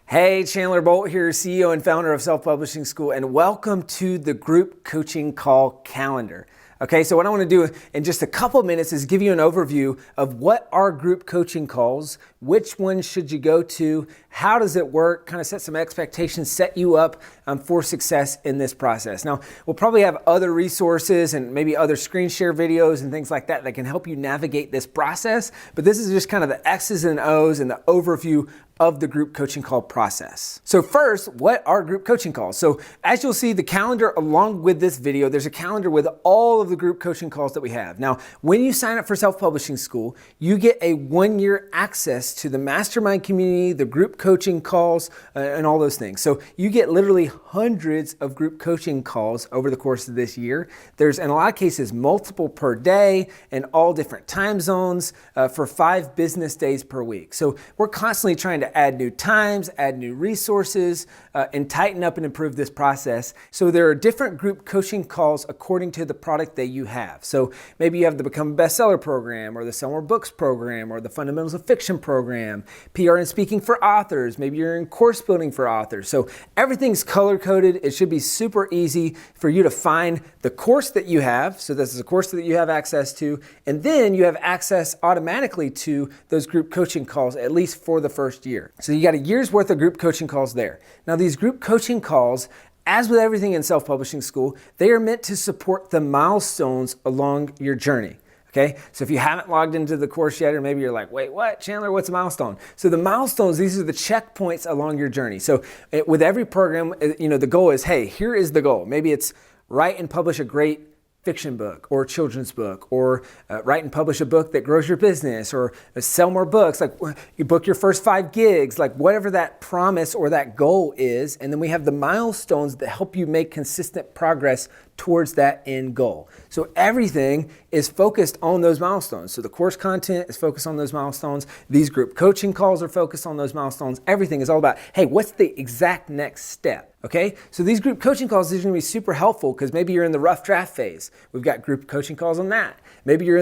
Hey, Chandler Bolt here, CEO and founder of Self-Publishing School, and welcome to the group coaching call calendar. Okay, so what I want to do in just a couple minutes is give you an overview of what are group coaching calls, which ones should you go to, how does it work, kind of set some expectations, set you up for success in this process. Now, we'll probably have other resources and maybe other screen share videos and things like that that can help you navigate this process, but this is just kind of the X's and O's and the overview of the group coaching call process. So first, what are group coaching calls? So as you'll see the calendar along with this video, there's a calendar with all of the group coaching calls that we have. Now, when you sign up for Self-Publishing School, you get a 1-year access to the mastermind community, the group coaching calls, and all those things. So you get literally hundreds of group coaching calls over the course of this year. There's, in a lot of cases, multiple per day and all different time zones for 5 business days per week. So we're constantly trying to add new times, add new resources, and tighten up and improve this process. So there are different group coaching calls according to the product that you have. So maybe you have the Become a Bestseller program, or the Sell More Books program, or the Fundamentals of Fiction program, PR and Speaking for Authors. Maybe you're in course building for authors. So everything's color-coded. It should be super easy for you to find the course that you have. So this is a course that you have access to, and then you have access automatically to those group coaching calls, at least for the first year. So you got a year's worth of group coaching calls there. Now these group coaching calls, as with everything in Self-Publishing School, they are meant to support the milestones along your journey. Okay, so if you haven't logged into the course yet, or maybe you're like, wait, what, Chandler, what's a milestone? So the milestones, these are the checkpoints along your journey. So with every program, the goal is, hey, here is the goal. Maybe it's write and publish a great fiction book or children's book, or write and publish a book that grows your business, or sell more books, like you book your first 5 gigs, like whatever that promise or that goal is. And then we have the milestones that help you make consistent progress towards that end goal. So everything is focused on those milestones. So the course content is focused on those milestones. These group coaching calls are focused on those milestones. Everything is all about, hey, what's the exact next step? Okay, so these group coaching calls are going to be super helpful because maybe you're in the rough draft phase. We've got group coaching calls on that. Maybe you're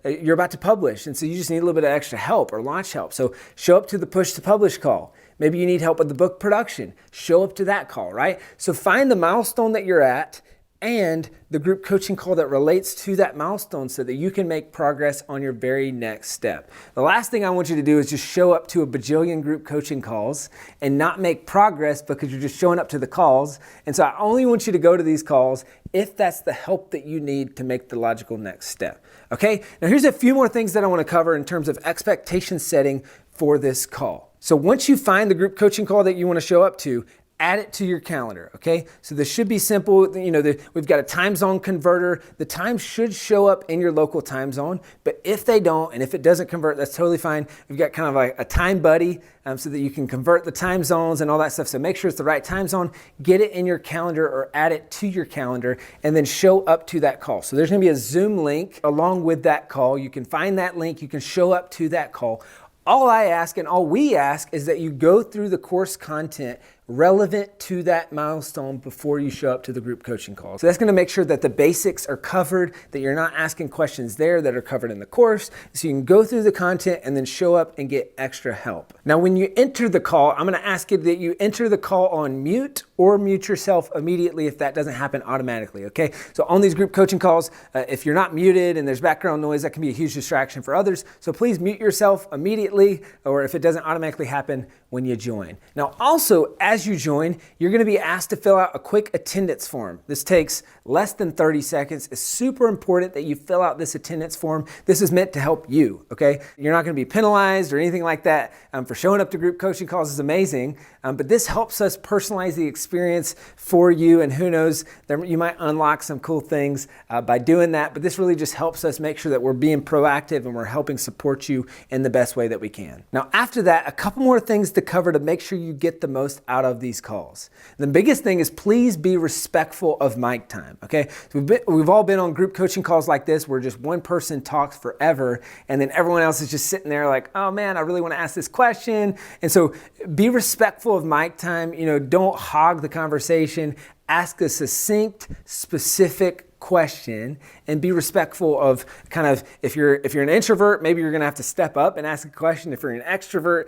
you're about to publish, and so you just need a little bit of extra help or launch help. So show up to the push to publish call. Maybe you need help with the book production. Show up to that call, right? So find the milestone that you're at and the group coaching call that relates to that milestone so that you can make progress on your very next step. The last thing I want you to do is just show up to a bajillion group coaching calls and not make progress because you're just showing up to the calls. And so I only want you to go to these calls if that's the help that you need to make the logical next step. Okay, now here's a few more things that I want to cover in terms of expectation setting for this call. So once you find the group coaching call that you want to show up to, add it to your calendar, okay? So this should be simple. We've got a time zone converter. The time should show up in your local time zone, but if they don't, and if it doesn't convert, that's totally fine. We've got kind of like a time buddy so that you can convert the time zones and all that stuff. So make sure it's the right time zone, get it in your calendar or add it to your calendar, and then show up to that call. So there's gonna be a Zoom link along with that call. You can find that link, you can show up to that call. All I ask and all we ask is that you go through the course content relevant to that milestone before you show up to the group coaching call. So that's going to make sure that the basics are covered, that you're not asking questions there that are covered in the course, so you can go through the content and then show up and get extra help. Now, when you enter the call, I'm going to ask you that you enter the call on mute or mute yourself immediately if that doesn't happen automatically, okay? So on these group coaching calls, if you're not muted and there's background noise, that can be a huge distraction for others. So please mute yourself immediately, or if it doesn't automatically happen when you join. Now, also, as you join, you're going to be asked to fill out a quick attendance form. This takes less than 30 seconds. It's super important that you fill out this attendance form. This is meant to help you, okay? You're not going to be penalized or anything like that for showing up to group coaching calls. Is amazing, but this helps us personalize the experience for you, and who knows, you might unlock some cool things by doing that, but this really just helps us make sure that we're being proactive and we're helping support you in the best way that we can. Now, after that, a couple more things to cover to make sure you get the most out of these calls. The biggest thing is please be respectful of mic time, okay? So we've all been on group coaching calls like this where just one person talks forever and then everyone else is just sitting there like, oh man, I really want to ask this question. And so be respectful of mic time, don't hog the conversation. Ask a succinct, specific question and be respectful of kind of, if you're an introvert, maybe you're going to have to step up and ask a question. If you're an extrovert,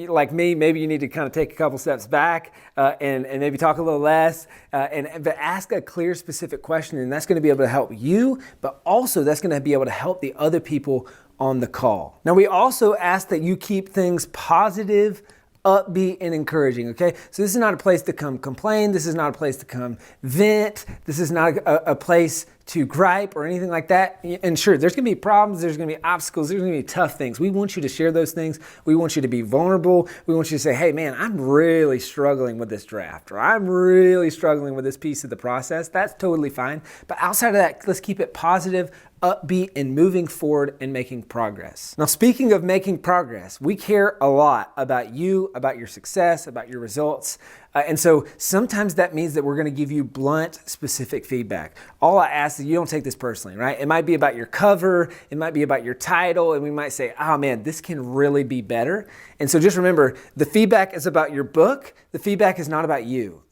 like me, maybe you need to kind of take a couple steps back and maybe talk a little less, but ask a clear, specific question, and that's going to be able to help you, but also that's going to be able to help the other people on the call. Now, we also ask that you keep things positive, upbeat, and encouraging, okay? So this is not a place to come complain. This is not a place to come vent. This is not a place to gripe or anything like that. And sure, there's gonna be problems, there's gonna be obstacles, there's gonna be tough things. We want you to share those things. We want you to be vulnerable. We want you to say, hey man, I'm really struggling with this draft, or I'm really struggling with this piece of the process. That's totally fine. But outside of that, let's keep it positive, upbeat, and moving forward and making progress. Now, speaking of making progress, we care a lot about you, about your success, about your results. And so sometimes that means that we're going to give you blunt, specific feedback. All I ask is you don't take this personally, right? It might be about your cover, it might be about your title, and we might say, oh man, this can really be better. And so just remember, the feedback is about your book, the feedback is not about you,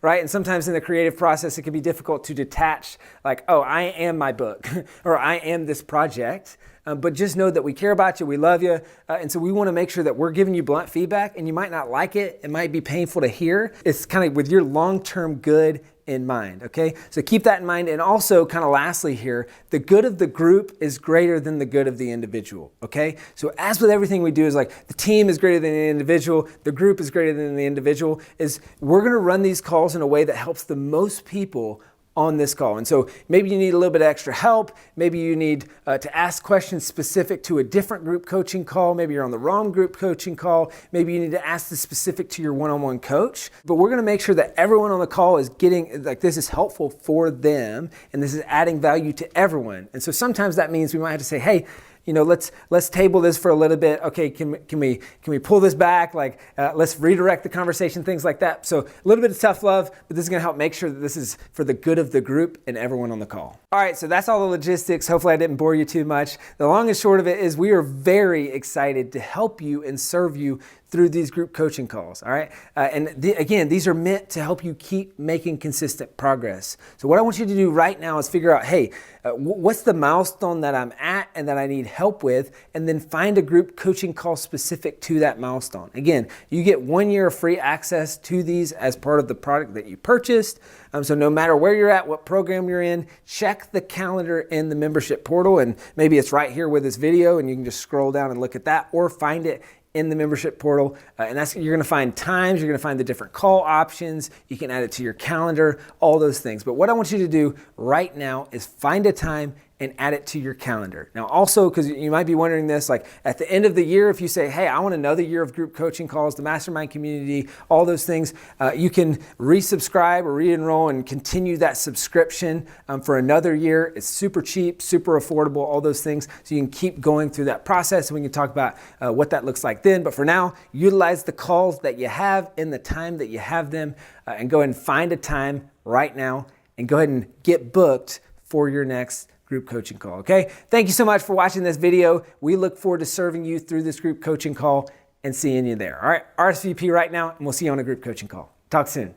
right? And sometimes in the creative process, it can be difficult to detach, like, oh, I am my book, or I am this project. But just know that we care about you, we love you, and so we want to make sure that we're giving you blunt feedback, and you might not like it, it might be painful to hear. It's kind of with your long-term good in mind, okay? So keep that in mind, and also kind of lastly here, the good of the group is greater than the good of the individual, okay? So as with everything we do is like the team is greater than the individual, the group is greater than the individual, is we're going to run these calls in a way that helps the most people on this call. And so maybe you need a little bit of extra help. Maybe you need to ask questions specific to a different group coaching call. Maybe you're on the wrong group coaching call. Maybe you need to ask the specific to your one-on-one coach. But we're going to make sure that everyone on the call is getting, like, this is helpful for them, and this is adding value to everyone. And so sometimes that means we might have to say, hey, you know, let's table this for a little bit. Okay, can we pull this back? Like, let's redirect the conversation, things like that. So a little bit of tough love, but this is going to help make sure that this is for the good of the group and everyone on the call. All right, so that's all the logistics. Hopefully I didn't bore you too much. The long and short of it is we are very excited to help you and serve you through these group coaching calls, all right? Again, these are meant to help you keep making consistent progress. So what I want you to do right now is figure out, hey, what's the milestone that I'm at and that I need help with, and then find a group coaching call specific to that milestone. Again, you get 1 year of free access to these as part of the product that you purchased. So no matter where you're at, what program you're in, check the calendar in the membership portal, and maybe it's right here with this video and you can just scroll down and look at that, or find it in the membership portal, and you're going to find times, you're going to find the different call options, you can add it to your calendar, all those things. But what I want you to do right now is find a time and add it to your calendar. Now also, because you might be wondering this, like at the end of the year, if you say, hey, I want another year of group coaching calls, the mastermind community, all those things, you can resubscribe or re-enroll and continue that subscription for another year. It's super cheap, super affordable, all those things. So you can keep going through that process, and we can talk about what that looks like then. But for now, utilize the calls that you have in the time that you have them, and go ahead and find a time right now and go ahead and get booked for your next group coaching call, okay? Thank you so much for watching this video. We look forward to serving you through this group coaching call and seeing you there. All right, RSVP right now, and we'll see you on a group coaching call. Talk soon.